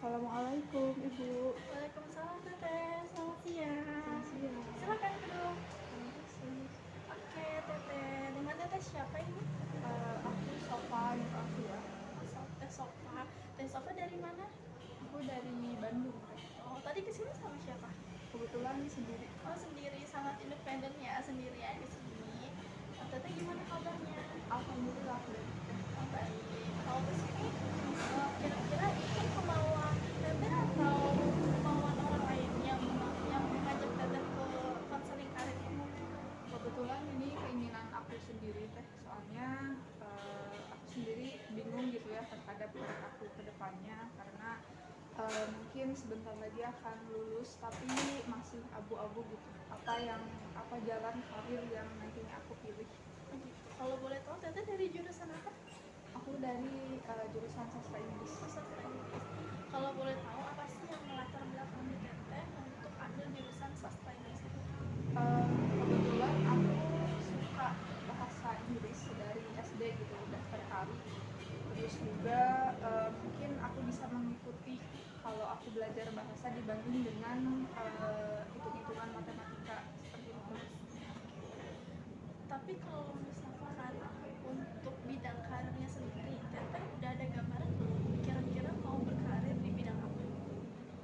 Assalamualaikum Ibu. Waalaikumsalam Teteh, selamat siang. Selamat siang. Silakan duduk. Terima kasih. Oke Teteh, dengan Teteh siapa ini? Aku Sofa aku ya. Teh Sofa. Teh Sofa dari mana? Aku dari Bandung. Oh, tadi kesini sama siapa? Kebetulan sendiri. Oh, sendiri, sangat independen ya, sendirian di sini. Teteh gimana kabarnya? Alhamdulillah baik. Oh, baik. Kalau kesini, kira-kira ikut kemauan Teteh atau kemauan orang lain yang mengajak Teteh ke konseling karir ini? Kebetulan ini keinginan aku sendiri teh. Soalnya aku sendiri bingung gitu ya terhadap karir aku ke depannya karena mungkin sebentar lagi akan lulus tapi masih abu-abu gitu. Apa jalan karir yang nantinya aku pilih. Gitu. Kalau boleh tahu Teteh dari jurusan apa? Aku dari jurusan sastra Inggris. Sastra Inggris. Kalau boleh tahu apa sih yang melatar belakangi Teteh untuk ambil jurusan sastra Inggris itu? Kebetulan aku suka bahasa Inggris dari SD gitu udah tertarik. Terus juga mungkin aku bisa mengikuti kalau aku belajar bahasa dibanding dengan hitung-hitungan matematika seperti itu. Tapi kalau misalkan untuk bidang karirnya sendiri, Teteh udah ada gambaran belum? Kira-kira mau berkarir di bidang apa?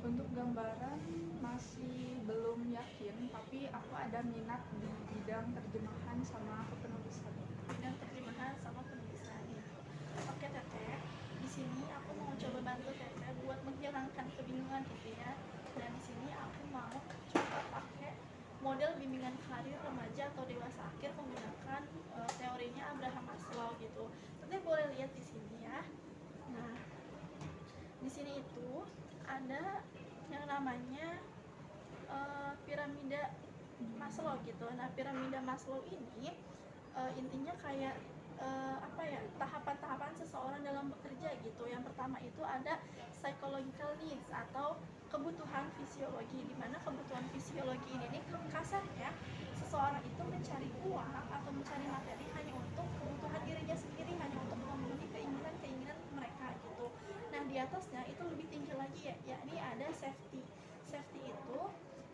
Untuk gambaran masih belum yakin, tapi aku ada minat di bidang terjemahan sama kepenulisan. Bidang terjemahan sama penulisan itu. Oke Teteh, di sini aku mau coba bantu Teteh buat menghilangkan kebingungan itu ya. Dan di sini aku mau coba pakai model bimbingan karir remaja atau dewasa akhir menggunakan teorinya Abraham Maslow gitu. Teteh boleh lihat di sini ya. Nah, di sini itu ada yang namanya piramida Maslow gitu. Nah, piramida Maslow ini intinya kayak apa ya, tahapan-tahapan seseorang dalam bekerja gitu. Yang pertama itu ada psychological needs atau kebutuhan fisiologi, di mana kebutuhan fisiologi ini nih kasarnya seseorang itu mencari uang atau mencari materi hanya untuk kebutuhan dirinya sendiri, hanya untuk memenuhi keinginan-keinginan mereka gitu. Nah, di atasnya itu lebih tinggi lagi ya, yakni ada safety. Safety itu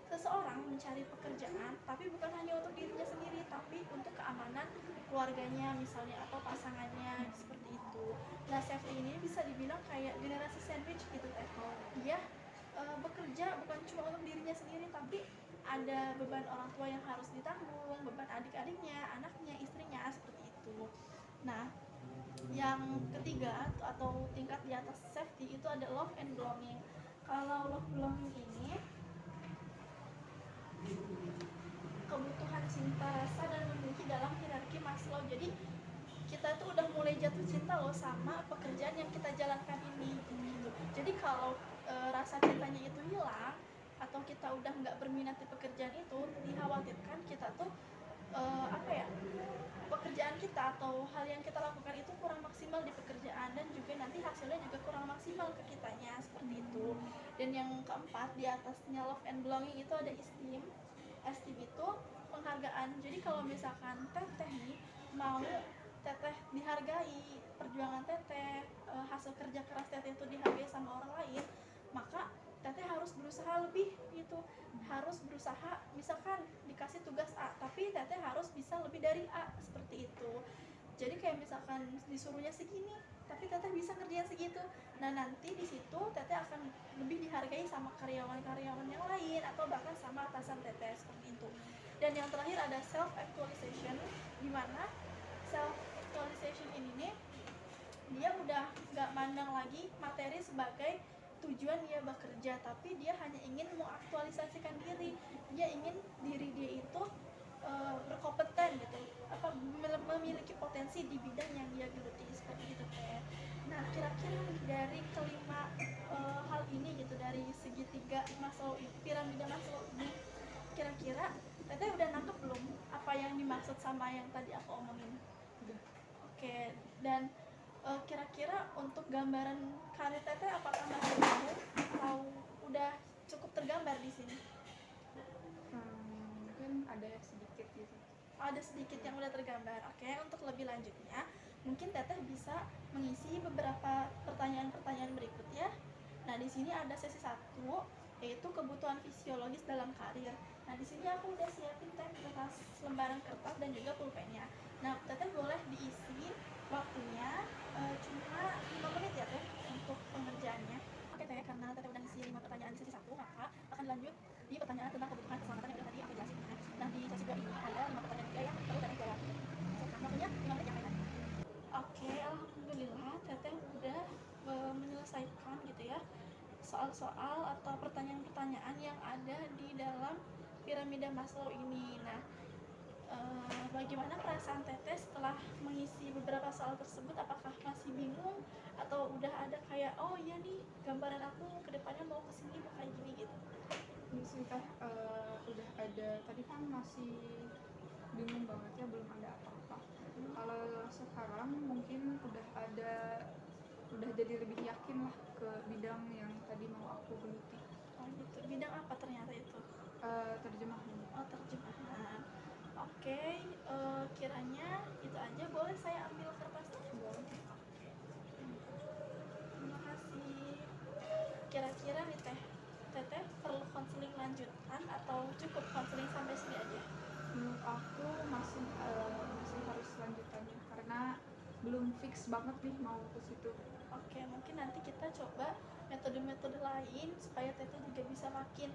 seseorang mencari pekerjaan tapi bukan hanya untuk dirinya sendiri tapi untuk keamanan keluarganya misalnya atau pasangannya seperti itu. Nah, safety ini bisa dibilang kayak generasi sandwich gitu teh. Dia bekerja bukan cuma untuk dirinya sendiri tapi ada beban orang tua yang harus ditanggung, beban adik-adiknya, anaknya, istrinya seperti itu. Nah, yang ketiga atau tingkat di atas safety itu ada love and belonging. Kalau love belonging ini kebutuhan cinta rasa dan memiliki dalam hierarki Maslow. Jadi kita tuh udah mulai jatuh cinta loh sama pekerjaan yang kita jalankan ini gitu. Jadi kalau rasa cintanya itu hilang atau kita udah nggak berminat di pekerjaan itu, dikhawatirkan kita tuh apa ya, pekerjaan kita atau hal yang kita lakukan itu kurang maksimal di pekerjaan dan juga nanti hasilnya juga kurang maksimal ke kitanya seperti itu. Dan yang keempat di atasnya love and belonging itu ada esteem. Esteem itu penghargaan. Jadi kalau misalkan Teteh nih mau Teteh dihargai, perjuangan Teteh, hasil kerja keras Teteh itu dihargai sama orang lain, maka Teteh harus berusaha lebih gitu. Harus berusaha, misalkan dikasih tugas A tapi Teteh harus bisa lebih dari A seperti itu. Jadi kayak misalkan disuruhnya segini tapi Teteh bisa ngerjain segitu, nah nanti di situ Teteh akan lebih dihargai sama karyawan-karyawan yang lain atau bahkan sama atasan Teteh seperti itu. Dan yang terakhir ada self actualization, di mana self actualization ini nih dia udah nggak mandang lagi materi sebagai tujuan dia bekerja, tapi dia hanya ingin mengaktualisasikan diri. Dia ingin diri dia itu berkompeten gitu, memiliki potensi di bidang yang dia geluti seperti itu teh. Nah, kira-kira dari kelima hal ini gitu, dari segitiga Maslow, piramida Maslow ini, kira-kira Teteh udah nangkep belum apa yang dimaksud sama yang tadi aku omongin? Udah. Oke, dan kira-kira untuk gambaran karir Teteh apakah masih jauh atau udah cukup tergambar di sini? Mungkin ada sedikit gitu. Ada sedikit yang udah tergambar. Oke, untuk lebih lanjutnya mungkin Teteh bisa mengisi beberapa pertanyaan-pertanyaan berikut ya. Nah, Nah, di sini ada sesi 1 yaitu kebutuhan fisiologis dalam karir. Nah, di sini aku udah siapin teh kertas, lembaran kertas dan juga pulpennya. Nah, teteh boleh diisi waktunya cuma 5 menit ya teh untuk pengerjaannya. Oke teh, karena teteh udah ngisi 5 pertanyaan di sesi 1, maka akan lanjut di pertanyaan tentang kebutuhan keselamatan yang udah tadi aku jelasin. Nah, di sesi 2 ini ada 5 pertanyaan juga yang perlu teteh jawab. Waktunya 5 menit yang lain. Oke, alhamdulillah teteh udah menyelesaikan gitu ya soal-soal atau pertanyaan-pertanyaan yang ada di dalam piramida Maslow ini. Nah, bagaimana perasaan teteh setelah mengisi beberapa soal tersebut? Apakah masih bingung atau udah ada kayak oh iya nih gambaran aku kedepannya mau kesini mau kayak gini gitu? Ini sih teh udah ada, tadi kan masih bingung banget ya, belum ada apa-apa. Kalau sekarang mungkin udah jadi lebih yakin lah ke bidang yang tadi mau aku geluti. Oh gitu, bidang apa ternyata itu? Terjemahan. Oh, terjemahan. Oke, kiranya itu aja. Boleh saya ambil kertasnya? Boleh. Oke. Terima kasih. Kira-kira nih teh, teteh perlu konseling lanjutan atau cukup konseling sampai sini aja? Menurut aku masih harus lanjutannya karena belum fix banget nih mau ke situ. Oke, mungkin nanti kita coba metode-metode lain supaya teteh juga bisa makin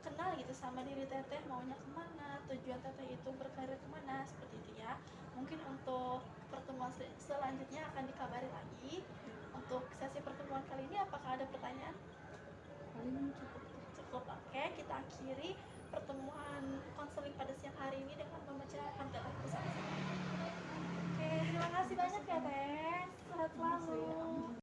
kenal gitu sama diri teteh, maunya kemana, tujuan teteh itu berkarir kemana, seperti itu ya. Mungkin untuk pertemuan selanjutnya akan dikabari lagi. Untuk sesi pertemuan kali ini apakah ada pertanyaan? Paling cukup. Cukup. Oke, kita akhiri pertemuan konseling pada siang hari ini dengan membaca hamdalah bersama-sama. Oke, terima kasih banyak ya teh, sehat selalu.